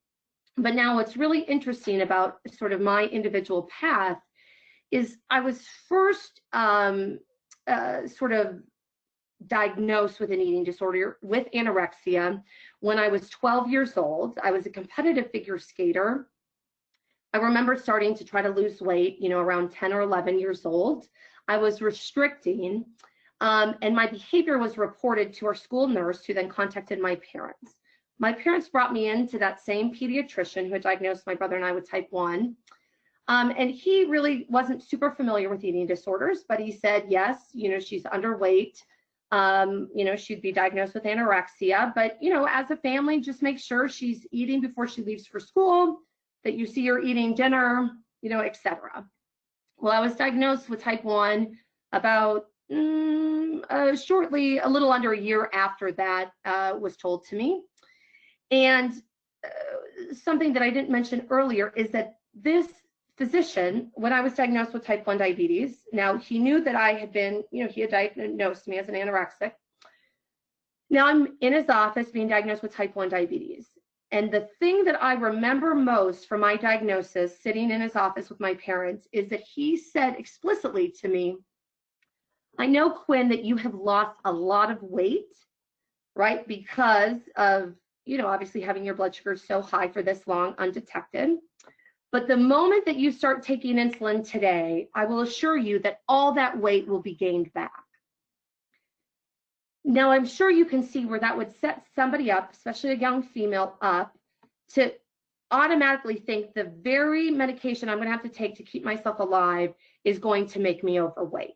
Speaker 3: But now what's really interesting about sort of my individual path is I was first sort of diagnosed with an eating disorder with anorexia when I was 12 years old. I was a competitive figure skater. I remember starting to try to lose weight, you know, around 10 or 11 years old. I was restricting, and my behavior was reported to our school nurse, who then contacted my parents. My parents brought me into that same pediatrician who had diagnosed my brother and I with type 1. And he really wasn't super familiar with eating disorders, but he said, yes, you know, she's underweight. You know, she'd be diagnosed with anorexia, but, you know, as a family, just make sure she's eating before she leaves for school, that you see her eating dinner, you know, etc. Well, I was diagnosed with type 1 about shortly, a little under a year after that was told to me. And something that I didn't mention earlier is that this physician, when I was diagnosed with type 1 diabetes, now he knew that I had been, you know, he had diagnosed me as an anorexic. Now I'm in his office being diagnosed with type 1 diabetes. And the thing that I remember most from my diagnosis, sitting in his office with my parents, is that he said explicitly to me, I know, Quinn, that you have lost a lot of weight, right? Because of, you know, obviously having your blood sugar so high for this long undetected. But the moment that you start taking insulin today, I will assure you that all that weight will be gained back. Now, I'm sure you can see where that would set somebody up, especially a young female, up to automatically think the very medication I'm going to have to take to keep myself alive is going to make me overweight.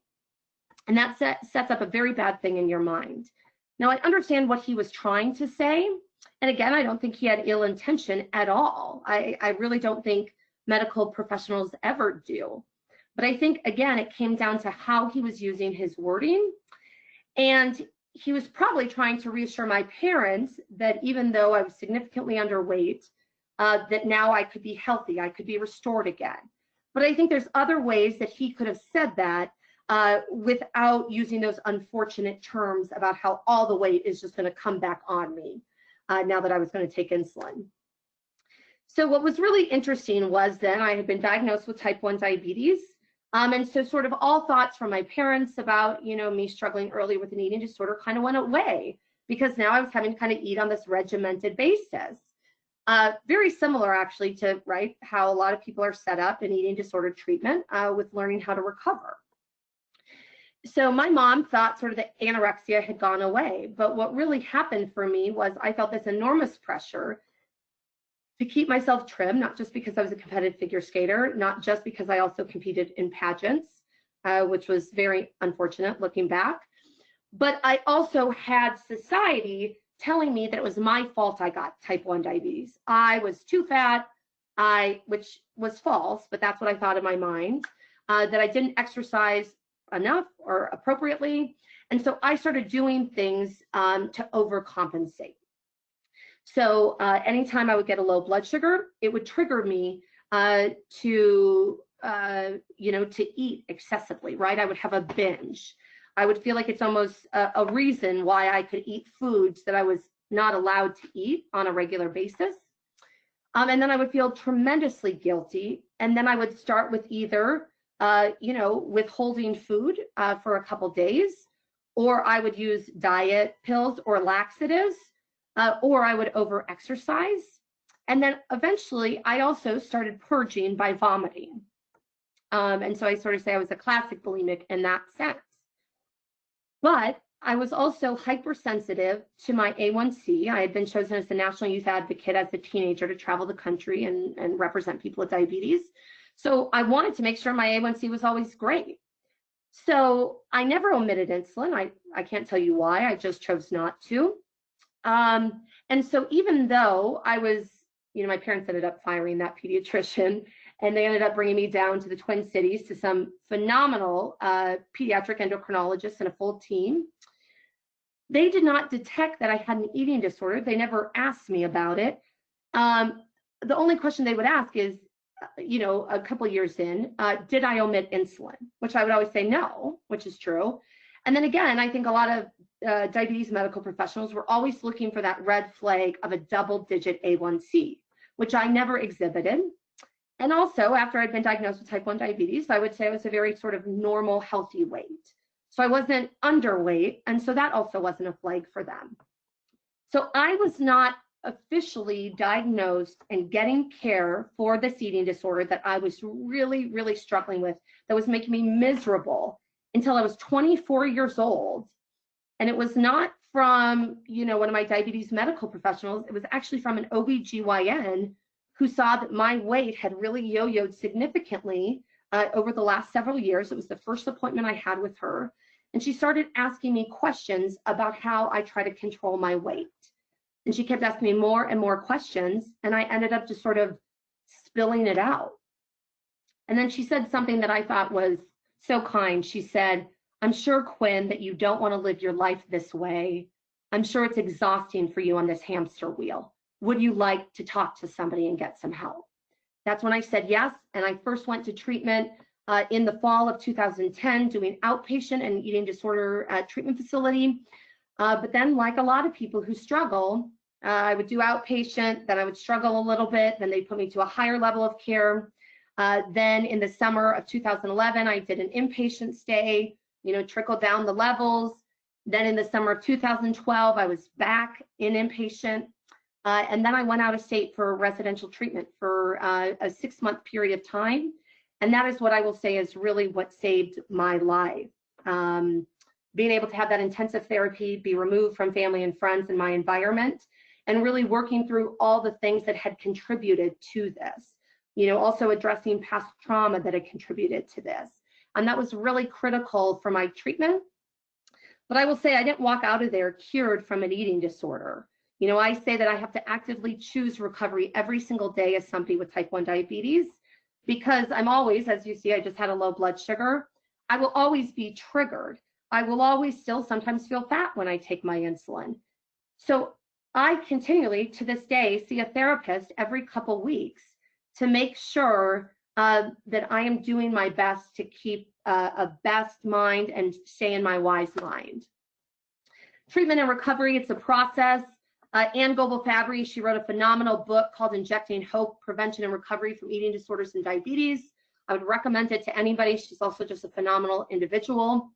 Speaker 3: And that sets up a very bad thing in your mind. Now, I understand what he was trying to say. And again, I don't think he had ill intention at all. I really don't think medical professionals ever do. But I think, again, it came down to how he was using his wording. And he was probably trying to reassure my parents that even though I was significantly underweight, that now I could be healthy, I could be restored again. But I think there's other ways that he could have said that without using those unfortunate terms about how all the weight is just going to come back on me now that I was going to take insulin. So what was really interesting was then I had been diagnosed with type 1 diabetes. And so sort of all thoughts from my parents about, me struggling early with an eating disorder kind of went away because now I was having to kind of eat on this regimented basis. Very similar actually to, right, how a lot of people are set up in eating disorder treatment with learning how to recover. So my mom thought sort of the anorexia had gone away, but what really happened for me was I felt this enormous pressure to keep myself trim, not just because I was a competitive figure skater, not just because I also competed in pageants, which was very unfortunate looking back, but I also had society telling me that it was my fault I got type 1 diabetes. I was too fat, which was false, but that's what I thought in my mind, that I didn't exercise enough or appropriately. And so I started doing things to overcompensate. So anytime I would get a low blood sugar, it would trigger me to eat excessively, right? I would have a binge. I would feel like it's almost a reason why I could eat foods that I was not allowed to eat on a regular basis. And then I would feel tremendously guilty. And then I would start with either, withholding food for a couple days, or I would use diet pills or laxatives, or I would over-exercise. And then eventually I also started purging by vomiting. And so I sort of say I was a classic bulimic in that sense. But I was also hypersensitive to my A1C. I had been chosen as the National Youth Advocate as a teenager to travel the country and represent people with diabetes. So I wanted to make sure my A1C was always great. So I never omitted insulin. I can't tell you why, I just chose not to. And so even though I was, my parents ended up firing that pediatrician, and they ended up bringing me down to the Twin Cities to some phenomenal pediatric endocrinologists and a full team. They did not detect that I had an eating disorder. They never asked me about it. The only question they would ask is, a couple years in, did I omit insulin? Which I would always say no, which is true. And then again, I think a lot of diabetes medical professionals were always looking for that red flag of a double-digit A1C, which I never exhibited. And also, after I'd been diagnosed with type 1 diabetes, I would say I was a very sort of normal, healthy weight. So I wasn't underweight, and so that also wasn't a flag for them. So I was not officially diagnosed and getting care for this eating disorder that I was really, really struggling with, that was making me miserable until I was 24 years old. And it was not from, one of my diabetes medical professionals. It was actually from an OB/GYN who saw that my weight had really yo-yoed significantly over the last several years. It was the first appointment I had with her. And she started asking me questions about how I try to control my weight. And she kept asking me more and more questions, and I ended up just sort of spilling it out. And then she said something that I thought was so kind. She said, "I'm sure, Quinn, that you don't want to live your life this way. I'm sure it's exhausting for you on this hamster wheel. Would you like to talk to somebody and get some help?" That's when I said yes, and I first went to treatment in the fall of 2010, doing outpatient and eating disorder treatment facility. But then, like a lot of people who struggle, I would do outpatient, then I would struggle a little bit, then they put me to a higher level of care. Then in the summer of 2011, I did an inpatient stay, trickled down the levels. Then in the summer of 2012, I was back in inpatient. And then I went out of state for residential treatment for a 6-month period of time. And that is what I will say is really what saved my life. Being able to have that intensive therapy, be removed from family and friends in my environment, and really working through all the things that had contributed to this. You know, also addressing past trauma that had contributed to this. And that was really critical for my treatment. But I will say I didn't walk out of there cured from an eating disorder. You know, I say that I have to actively choose recovery every single day as somebody with type 1 diabetes, because I'm always, as you see, I just had a low blood sugar. I will always be triggered. I will always still sometimes feel fat when I take my insulin. So I continually, to this day, see a therapist every couple weeks to make sure that I am doing my best to keep a best mind and stay in my wise mind. Treatment and recovery, it's a process. Ann Goebel-Fabry, she wrote a phenomenal book called Injecting Hope, Prevention and Recovery from Eating Disorders and Diabetes. I would recommend it to anybody. She's also just a phenomenal individual.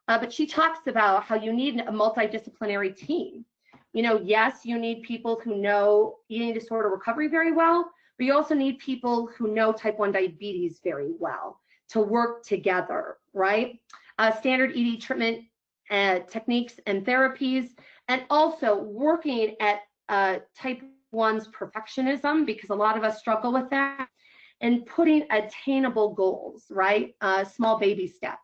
Speaker 3: But she talks about how you need a multidisciplinary team. You know, yes, you need people who know eating disorder recovery very well, but you also need people who know type 1 diabetes very well to work together, right? Standard ED treatment techniques and therapies, and also working at type 1's perfectionism, because a lot of us struggle with that, and putting attainable goals, right? Small baby steps.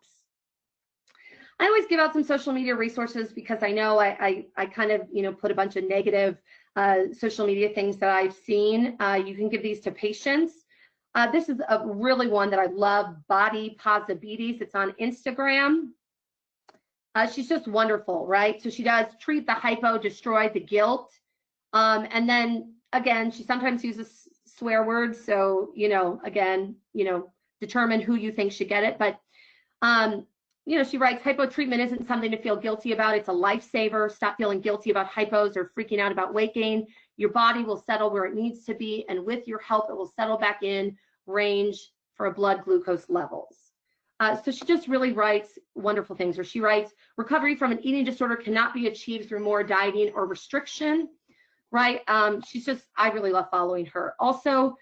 Speaker 3: I always give out some social media resources because I know I kind of, you know, put a bunch of negative social media things that I've seen. You can give these to patients. This is a really one that I love, Body Posibities. It's on Instagram. She's just wonderful, right? So she does treat the hypo, destroy the guilt. And then again, she sometimes uses swear words. So, you know, again, you know, determine who you think should get it. But, you know, she writes, hypo treatment isn't something to feel guilty about. It's a lifesaver. Stop feeling guilty about hypos or freaking out about weight gain. Your body will settle where it needs to be. And with your help, it will settle back in range for blood glucose levels. So she just really writes wonderful things. Or she writes, recovery from an eating disorder cannot be achieved through more dieting or restriction, right? She's just, I really love following her. Also,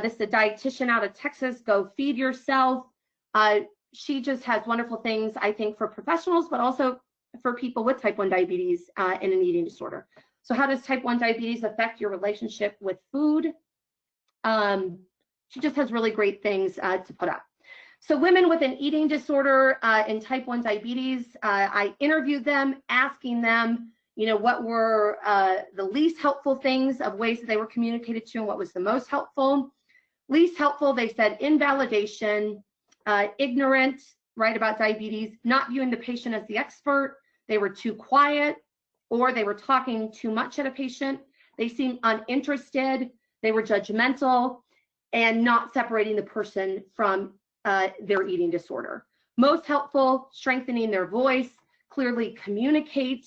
Speaker 3: this is a dietitian out of Texas, Go Feed Yourself. She just has wonderful things, I think, for professionals, but also for people with type 1 diabetes and an eating disorder. So how does type 1 diabetes affect your relationship with food? She just has really great things to put up. So women with an eating disorder and type 1 diabetes, I interviewed them, asking them, you know, what were the least helpful things of ways that they were communicated to and what was the most helpful. Least helpful, they said invalidation, ignorant, right, about diabetes, not viewing the patient as the expert, they were too quiet, or they were talking too much at a patient, they seemed uninterested, they were judgmental, and not separating the person from their eating disorder. Most helpful, strengthening their voice, clearly communicate,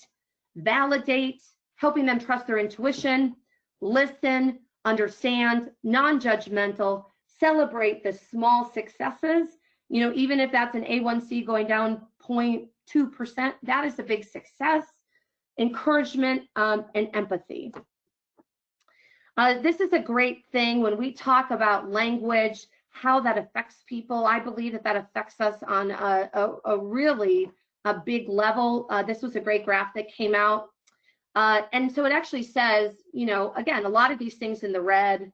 Speaker 3: validate, helping them trust their intuition, listen, understand, non-judgmental, celebrate the small successes. You know, even if that's an A1C going down 0.2%, that is a big success. Encouragement and empathy. This is a great thing when we talk about language, how that affects people. I believe that that affects us on a really big level. This was a great graph that came out. And so it actually says, you know, again, a lot of these things in the red,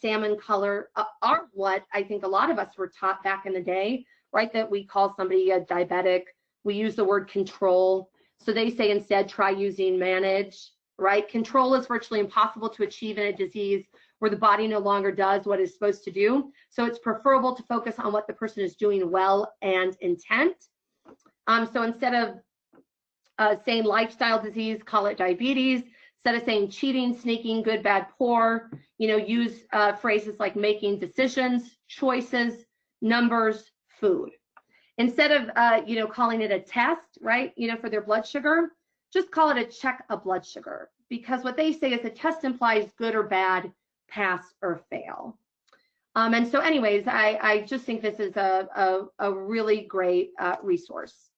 Speaker 3: salmon color are what I think a lot of us were taught back in the day, right? That we call somebody a diabetic. We use the word control. So they say instead, try using manage, right? Control is virtually impossible to achieve in a disease where the body no longer does what it's supposed to do. So it's preferable to focus on what the person is doing well and intent. So instead of saying lifestyle disease, call it diabetes. Instead of saying cheating, sneaking, good, bad, poor, you know, use phrases like making decisions, choices, numbers, food. Instead of, you know, calling it a test, right, you know, for their blood sugar, just call it a check of blood sugar. Because what they say is a test implies good or bad, pass or fail. And so anyways, I just think this is a really great resource.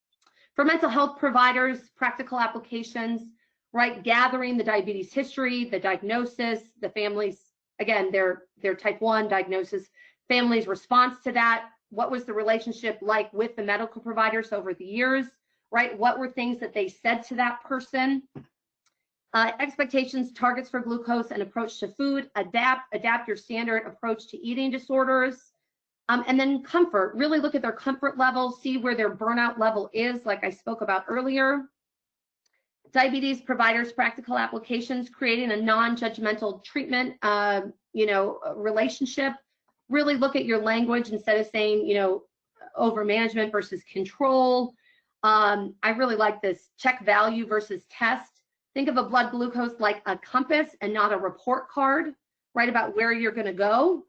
Speaker 3: For mental health providers, practical applications, right? Gathering the diabetes history, the diagnosis, the family's, again, their type 1 diagnosis, family's response to that. What was the relationship like with the medical providers over the years, right? What were things that they said to that person? Expectations, targets for glucose, and approach to food. Adapt your standard approach to eating disorders. And then comfort, really look at their comfort level, see where their burnout level is, like I spoke about earlier. Diabetes providers' practical applications, creating a non-judgmental treatment, relationship. Really look at your language instead of saying, over management versus control. I really like this, check value versus test. Think of a blood glucose like a compass and not a report card, right, about where you're going to go.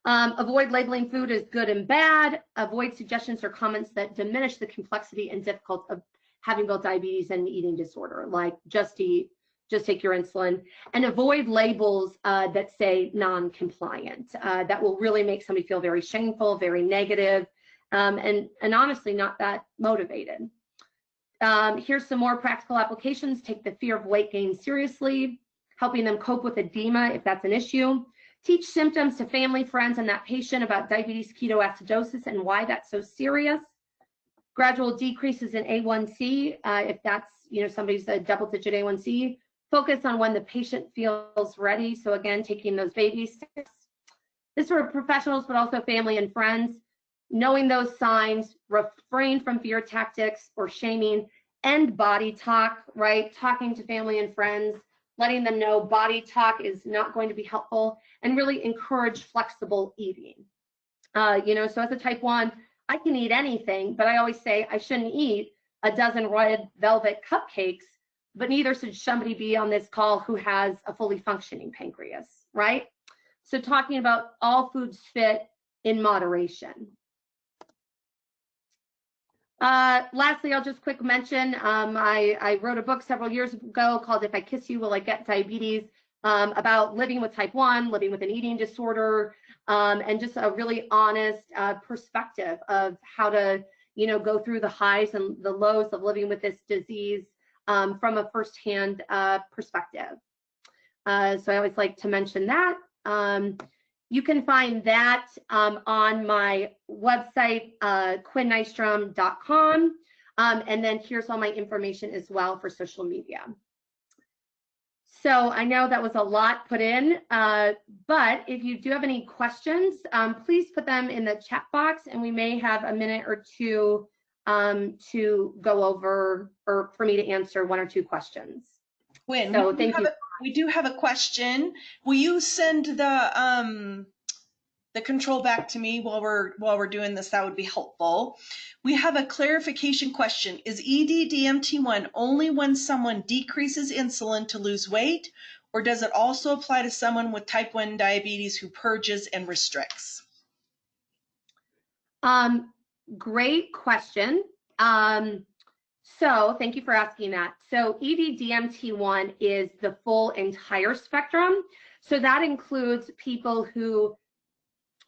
Speaker 3: Avoid labeling food as good and bad. Avoid suggestions or comments that diminish the complexity and difficulty of having both diabetes and eating disorder, like just eat, just take your insulin. And avoid labels that say non-compliant. That will really make somebody feel very shameful, very negative, and honestly not that motivated. Here's some more practical applications. Take the fear of weight gain seriously, helping them cope with edema if that's an issue. Teach symptoms to family, friends, and that patient about diabetes ketoacidosis and why that's so serious. Gradual decreases in A1C, if that's, somebody's a double-digit A1C. Focus on when the patient feels ready. So again, taking those baby steps. This is for professionals, but also family and friends. Knowing those signs, refrain from fear tactics or shaming, end body talk, right? Talking to family and friends, letting them know body talk is not going to be helpful, and really encourage flexible eating. So as a type 1, I can eat anything, but I always say I shouldn't eat a dozen red velvet cupcakes, but neither should somebody be on this call who has a fully functioning pancreas, right? So talking about all foods fit in moderation. Lastly, I'll just quick mention, I wrote a book several years ago called If I Kiss You, Will I Get Diabetes? About living with type 1, living with an eating disorder, and just a really honest perspective of how to, go through the highs and the lows of living with this disease from a firsthand perspective. So I always like to mention that. You can find that on my website, quinnnystrom.com. And then here's all my information as well for social media. So I know that was a lot put in, but if you do have any questions, please put them in the chat box, and we may have a minute or two to go over, or for me to answer 1 or 2 questions.
Speaker 2: Quinn,
Speaker 3: so thank you.
Speaker 2: We do have a question. Will you send the control back to me while we're doing this? That would be helpful. We have a clarification question. Is ED-DMT1 only when someone decreases insulin to lose weight, or does it also apply to someone with type 1 diabetes who purges and restricts?
Speaker 3: Great question. So thank you for asking that. So ED-DMT1 is the full entire spectrum. So that includes people who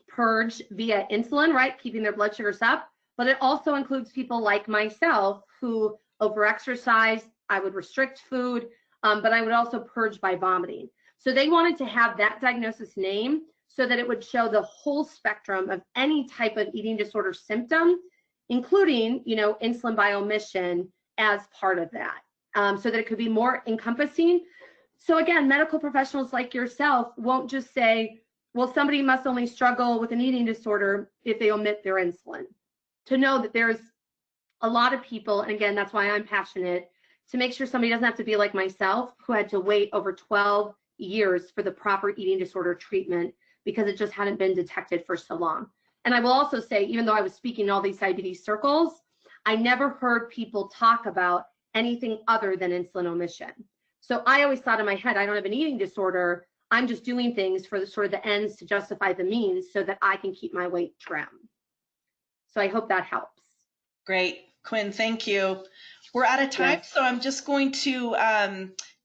Speaker 3: purge via insulin, right, keeping their blood sugars up, but it also includes people like myself who overexercise. I would restrict food, but I would also purge by vomiting. So they wanted to have that diagnosis name so that it would show the whole spectrum of any type of eating disorder symptom, including, insulin by omission as part of that, so that it could be more encompassing. So again, medical professionals like yourself won't just say, well, somebody must only struggle with an eating disorder if they omit their insulin. To know that there's a lot of people, and again, that's why I'm passionate, to make sure somebody doesn't have to be like myself, who had to wait over 12 years for the proper eating disorder treatment because it just hadn't been detected for so long. And I will also say, even though I was speaking in all these diabetes circles, I never heard people talk about anything other than insulin omission. So I always thought in my head, I don't have an eating disorder. I'm just doing things for the sort of the ends to justify the means so that I can keep my weight trim. So I hope that helps.
Speaker 2: Great, Quinn, thank you. We're out of time, yes. So I'm just going to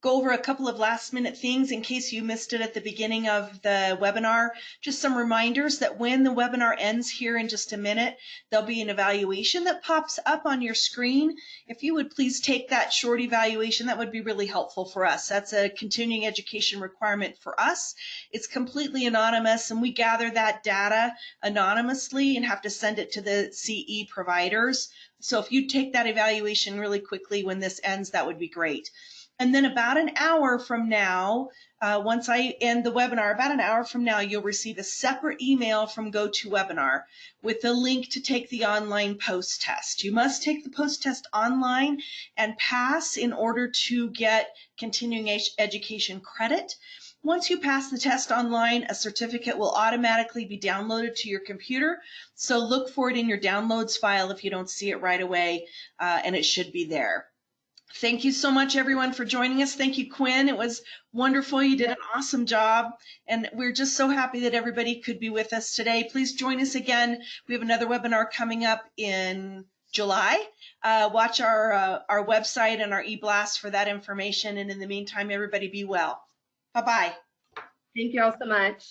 Speaker 2: go over a couple of last minute things in case you missed it at the beginning of the webinar. Just some reminders that when the webinar ends here in just a minute, there'll be an evaluation that pops up on your screen. If you would please take that short evaluation, that would be really helpful for us. That's a continuing education requirement for us. It's completely anonymous, and we gather that data anonymously and have to send it to the CE providers. So if you take that evaluation really quickly when this ends, that would be great. And then about an hour from now, once I end the webinar, about an hour from now, you'll receive a separate email from GoToWebinar with a link to take the online post-test. You must take the post-test online and pass in order to get continuing education credit. Once you pass the test online, a certificate will automatically be downloaded to your computer. So look for it in your downloads file if you don't see it right away, and it should be there. Thank you so much, everyone, for joining us. Thank you, Quinn. It was wonderful. You did an awesome job, and we're just so happy that everybody could be with us today. Please join us again. We have another webinar coming up in July. Watch our website and our e-blast for that information, and in the meantime, everybody be well. Bye-bye.
Speaker 3: Thank you all so much.